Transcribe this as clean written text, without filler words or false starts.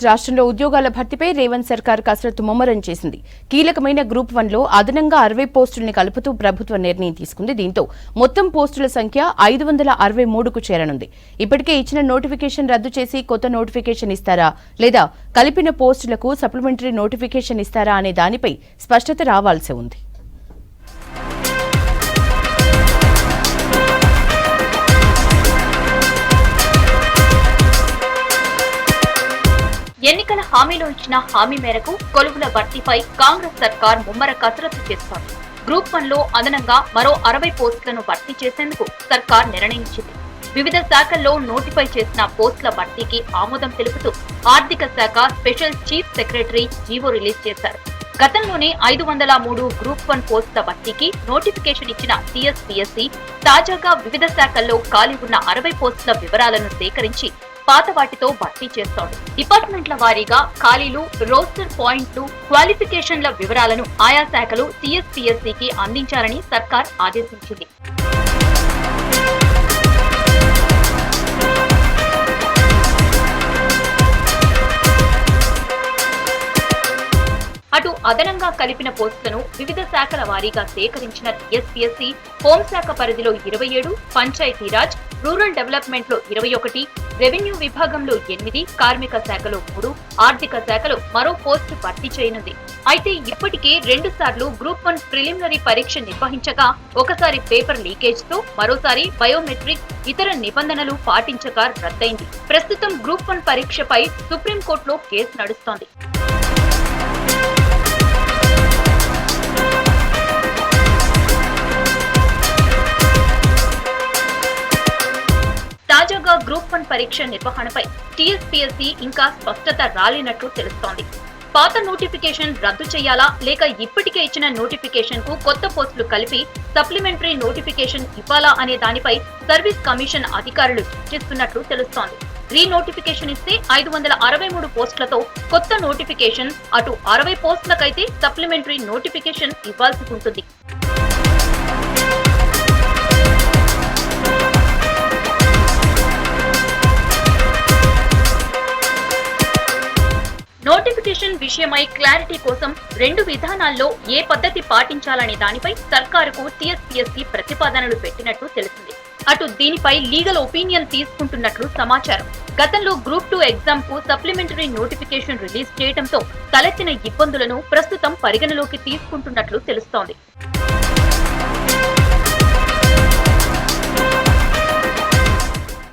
రాష్ట్రంలో ఉద్యోగాల భర్తీపై రేవంత్ సర్కార్ కసరత్తు ముమ్మరం చేసింది. కీలకమైన గ్రూప్ 1లో అదనంగా 60 పోస్టుల్ని కలుపుతూ ప్రభుత్వం నిర్ణయం తీసుకుంది. దీంతో మొత్తం పోస్టుల సంఖ్య 563కు చేరనుంది. ఇప్పటికే ఇచ్చిన నోటిఫికేషన్ రద్దు చేసి కొత్త నోటిఫికేషన్ ఇస్తారా లేదా కలిపిన పోస్టులకు సప్లిమెంటరీ నోటిఫికేషన్ ఇస్తారా అనే దానిపై స్పష్టత రావాల్సి ఉంది. ఎన్నికల హామీలో ఇచ్చిన హామీ మేరకు కొలువుల భర్తీపై కాంగ్రెస్ సర్కార్ ముమ్మర కసరత్తు చేస్తోంది. గ్రూప్ 1లో అదనంగా మరో 60 పోస్టులను భర్తీ చేసేందుకు సర్కార్ నిర్ణయించింది. వివిధ శాఖల్లో నోటిఫై చేసిన పోస్టుల భర్తీకి ఆమోదం తెలుపుతూ ఆర్థిక శాఖ special chief secretary GO release చేశారు. గతంలోనే 503 గ్రూప్ 1 పోస్టుల భర్తీకి నోటిఫికేషన్ ఇచ్చిన టీఎస్పీఎస్సీ తాజాగా వివిధ శాఖల్లో ఖాళీ ఉన్న 60 పోస్టుల వివరాలను సేకరించి పాత వాటితో భర్తీ చేస్తోంది. డిపార్ట్మెంట్ల వారీగా ఖాళీలు, రోస్టర్ పాయింట్లు, క్వాలిఫికేషన్ల వివరాలను ఆయా శాఖలు టీఎస్పీఎస్సీకి అందించాలని సర్కార్ ఆదేశించింది. అటు అదనంగా కలిపిన పోస్టులను వివిధ శాఖల వారీగా సేకరించిన టీఎస్పీఎస్సీ హోంశాఖ పరిధిలో 27, పంచాయతీరాజ్, రూరల్ డెవలప్మెంట్ లో 21, రెవెన్యూ విభాగంలో 8, కార్మిక శాఖలో 3, ఆర్థిక శాఖలో మరో పోస్టు భర్తీ చేయనుంది. అయితే ఇప్పటికే 2 సార్లు గ్రూప్ 1 ప్రిలిమినరీ పరీక్ష నిర్వహించగా ఒకసారి పేపర్ లీకేజ్ తో, మరోసారి బయోమెట్రిక్ ఇతర నిబంధనలు పాటించక రద్దయింది. ప్రస్తుతం గ్రూప్ 1 పరీక్షపై సుప్రీంకోర్టులో కేసు నడుస్తోంది. తాజాగా గ్రూప్ 1 పరీక్ష నిర్వహణపై టీఎస్పీఎస్సీ ఇంకా స్పష్టత రాలేనట్లు తెలుస్తోంది. పాత నోటిఫికేషన్ రద్దు చేయాలా లేక ఇప్పటికే ఇచ్చిన నోటిఫికేషన్ కు కొత్త పోస్టులు కలిపి సప్లిమెంటరీ నోటిఫికేషన్ ఇవ్వాలా అనే దానిపై సర్వీస్ కమిషన్ అధికారులు చర్చిస్తున్నట్లు తెలుస్తోంది. రీ నోటిఫికేషన్ ఇస్తే 563 పోస్టులతో కొత్త నోటిఫికేషన్, అటు 60 పోస్టులకైతే సప్లిమెంటరీ నోటిఫికేషన్ ఇవ్వాల్సి ఉంటుంది. నోటిఫికేషన్ విషయమై క్లారిటీ కోసం 2 విధానాల్లో ఏ పద్ధతి పాటించాలనే దానిపై సర్కారుకు టీఎస్పీఎస్సీ ప్రతిపాదనలు పెట్టినట్టు తెలిసింది. అటు దీనిపై లీగల్ ఒపీనియన్ తీసుకుంటున్నట్లు సమాచారం. గతంలో గ్రూప్ 2 ఎగ్జామ్ కు సప్లిమెంటరీ నోటిఫికేషన్ రిలీజ్ చేయడంతో తలెత్తిన ఇబ్బందులను ప్రస్తుతం పరిగణలోకి తీసుకుంటున్నట్లు తెలుస్తోంది.